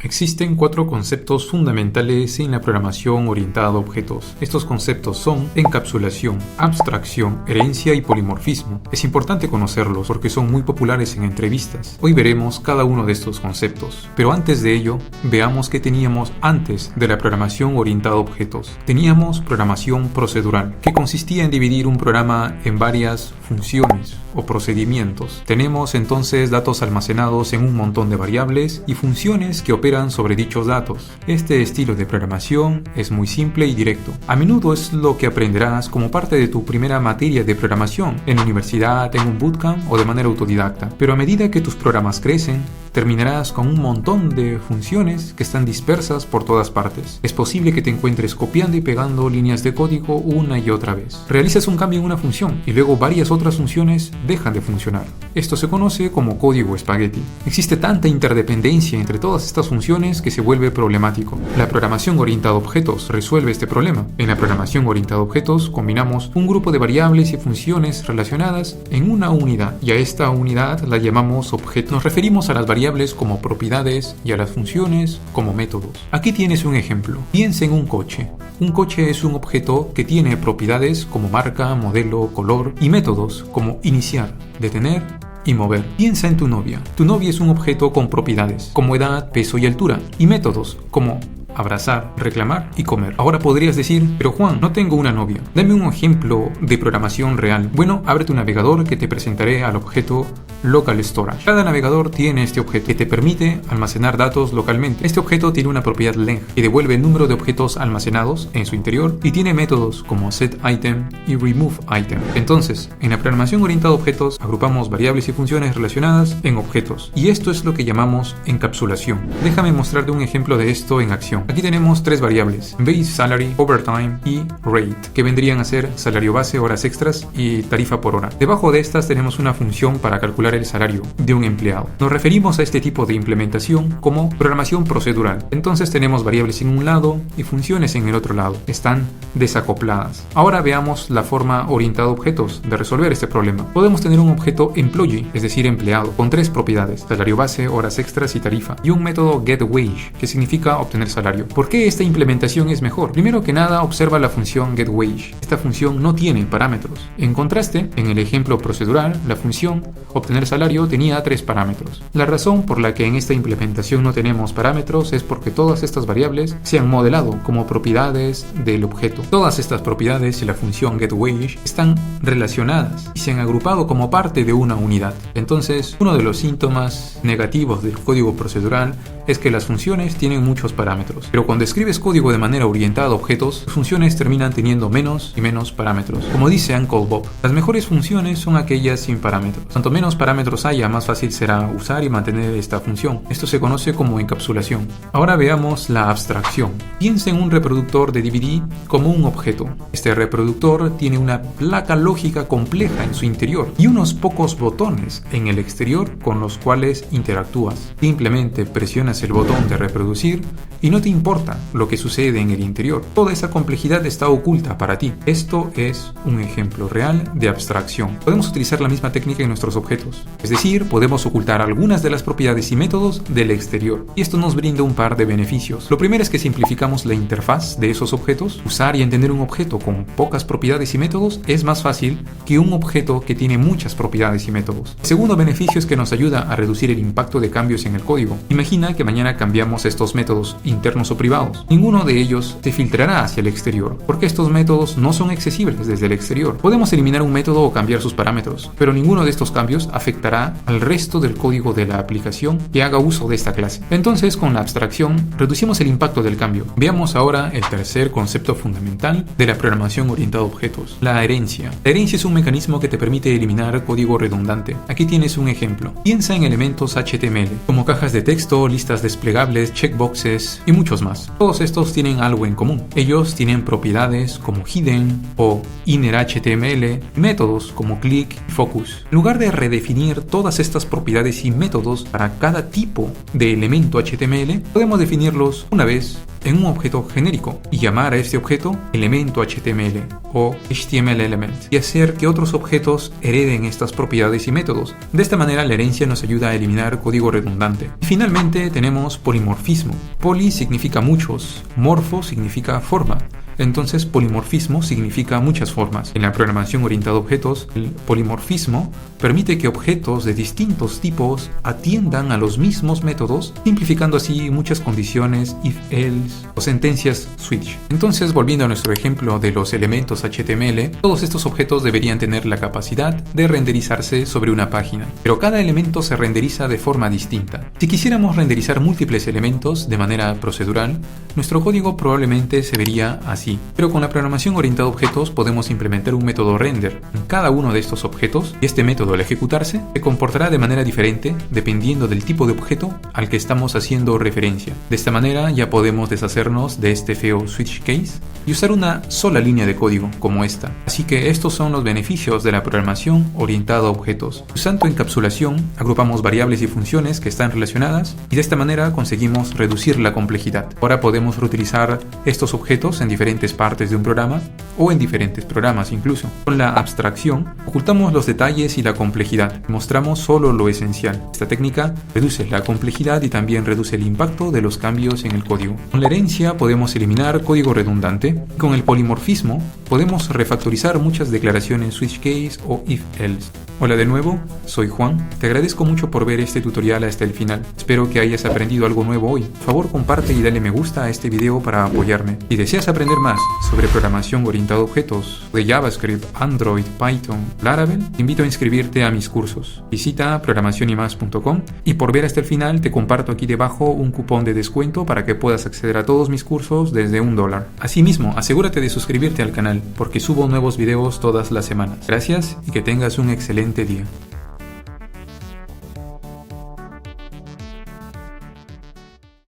Existen 4 conceptos fundamentales en la programación orientada a objetos. Estos conceptos son encapsulación, abstracción, herencia y polimorfismo. Es importante conocerlos porque son muy populares en entrevistas. Hoy veremos cada uno de estos conceptos. Pero antes de ello, veamos qué teníamos antes de la programación orientada a objetos. Teníamos programación procedural, que consistía en dividir un programa en varias funciones o procedimientos. Tenemos entonces datos almacenados en un montón de variables y funciones que operan sobre dichos datos. Este estilo de programación es muy simple y directo. A menudo es lo que aprenderás como parte de tu primera materia de programación, en la universidad, en un bootcamp o de manera autodidacta. Pero a medida que tus programas crecen, terminarás con un montón de funciones que están dispersas por todas partes. Es posible que te encuentres copiando y pegando líneas de código una y otra vez. Realizas un cambio en una función y luego varias otras funciones dejan de funcionar. Esto se conoce como código espagueti. Existe tanta interdependencia entre todas estas funciones que se vuelve problemático. La programación orientada a objetos resuelve este problema. En la programación orientada a objetos combinamos un grupo de variables y funciones relacionadas en una unidad, y a esta unidad la llamamos objeto. Nos referimos a las variables como propiedades y a las funciones como métodos. Aquí tienes un ejemplo. Piensa en un coche. Un coche es un objeto que tiene propiedades como marca, modelo, color y métodos como iniciar, detener y mover. Piensa en tu novia. Tu novia es un objeto con propiedades como edad, peso y altura y métodos como abrazar, reclamar y comer. Ahora podrías decir, pero Juan, no tengo una novia. Dame un ejemplo de programación real. Bueno, abre tu navegador que te presentaré al objeto Local Storage. Cada navegador tiene este objeto que te permite almacenar datos localmente. Este objeto tiene una propiedad length que devuelve el número de objetos almacenados en su interior y tiene métodos como setItem y removeItem. Entonces, en la programación orientada a objetos, agrupamos variables y funciones relacionadas en objetos. Y esto es lo que llamamos encapsulación. Déjame mostrarte un ejemplo de esto en acción. Aquí tenemos 3 variables, base salary, overtime y rate, que vendrían a ser salario base, horas extras y tarifa por hora. Debajo de estas tenemos una función para calcular el salario de un empleado. Nos referimos a este tipo de implementación como programación procedural. Entonces tenemos variables en un lado y funciones en el otro lado. Están desacopladas. Ahora veamos la forma orientada a objetos de resolver este problema. Podemos tener un objeto employee, es decir, empleado, con 3 propiedades, salario base, horas extras y tarifa, y un método getWage, que significa obtener salario. ¿Por qué esta implementación es mejor? Primero que nada, observa la función getWage. Esta función no tiene parámetros. En contraste, en el ejemplo procedural, la función obtener salario tenía 3 parámetros. La razón por la que en esta implementación no tenemos parámetros es porque todas estas variables se han modelado como propiedades del objeto. Todas estas propiedades y la función getWage están relacionadas y se han agrupado como parte de una unidad. Entonces, uno de los síntomas negativos del código procedural es que las funciones tienen muchos parámetros, pero cuando escribes código de manera orientada a objetos, tus funciones terminan teniendo menos y menos parámetros. Como dice Uncle Bob, las mejores funciones son aquellas sin parámetros. Cuanto menos parámetros haya, más fácil será usar y mantener esta función. Esto se conoce como encapsulación. Ahora veamos la abstracción. Piensa en un reproductor de DVD como un objeto. Este reproductor tiene una placa lógica compleja en su interior y unos pocos botones en el exterior con los cuales interactúas. Simplemente presionas el botón de reproducir y no te importa lo que sucede en el interior. Toda esa complejidad está oculta para ti. Esto es un ejemplo real de abstracción. Podemos utilizar la misma técnica en nuestros objetos. Es decir, podemos ocultar algunas de las propiedades y métodos del exterior. Y esto nos brinda un par de beneficios. Lo primero es que simplificamos la interfaz de esos objetos. Usar y entender un objeto con pocas propiedades y métodos es más fácil que un objeto que tiene muchas propiedades y métodos. El segundo beneficio es que nos ayuda a reducir el impacto de cambios en el código. Imagina que mañana cambiamos estos métodos internos o privados. Ninguno de ellos se filtrará hacia el exterior, porque estos métodos no son accesibles desde el exterior. Podemos eliminar un método o cambiar sus parámetros, pero ninguno de estos cambios afectará al resto del código de la aplicación que haga uso de esta clase. Entonces, con la abstracción, reducimos el impacto del cambio. Veamos ahora el tercer concepto fundamental de la programación orientada a objetos, la herencia. La herencia es un mecanismo que te permite eliminar código redundante. Aquí tienes un ejemplo. Piensa en elementos HTML, como cajas de texto, listas desplegables, checkboxes y muchos más. Todos estos tienen algo en común. Ellos tienen propiedades como hidden o inner HTML, métodos como click y focus. En lugar de redefinir definir todas estas propiedades y métodos para cada tipo de elemento HTML, podemos definirlos una vez en un objeto genérico y llamar a este objeto elemento HTML o HTML element y hacer que otros objetos hereden estas propiedades y métodos. De esta manera la herencia nos ayuda a eliminar código redundante. Y finalmente tenemos polimorfismo. Poly significa muchos, morfo significa forma. Entonces, polimorfismo significa muchas formas. En la programación orientada a objetos, el polimorfismo permite que objetos de distintos tipos atiendan a los mismos métodos, simplificando así muchas condiciones if, else o sentencias switch. Entonces, volviendo a nuestro ejemplo de los elementos HTML, todos estos objetos deberían tener la capacidad de renderizarse sobre una página, pero cada elemento se renderiza de forma distinta. Si quisiéramos renderizar múltiples elementos de manera procedural, nuestro código probablemente se vería así. Pero con la programación orientada a objetos podemos implementar un método render en cada uno de estos objetos y este método al ejecutarse se comportará de manera diferente dependiendo del tipo de objeto al que estamos haciendo referencia. De esta manera ya podemos deshacernos de este feo switch case y usar una sola línea de código como esta. Así que estos son los beneficios de la programación orientada a objetos. Usando encapsulación agrupamos variables y funciones que están relacionadas y de esta manera conseguimos reducir la complejidad. Ahora podemos reutilizar estos objetos en diferentes partes de un programa o en diferentes programas incluso. Con la abstracción ocultamos los detalles y la complejidad, mostramos solo lo esencial. Esta técnica reduce la complejidad y también reduce el impacto de los cambios en el código. Con la herencia podemos eliminar código redundante y con el polimorfismo podemos refactorizar muchas declaraciones switch case o if else. Hola de nuevo, soy Juan. Te agradezco mucho por ver este tutorial hasta el final. Espero que hayas aprendido algo nuevo hoy. Por favor, comparte y dale me gusta a este video para apoyarme. Si deseas aprender más sobre programación orientada a objetos de JavaScript, Android, Python, Laravel, te invito a inscribirte a mis cursos. Visita programacionymas.com y por ver hasta el final te comparto aquí debajo un cupón de descuento para que puedas acceder a todos mis cursos desde $1. Asimismo, asegúrate de suscribirte al canal porque subo nuevos videos todas las semanas. Gracias y que tengas un excelente día.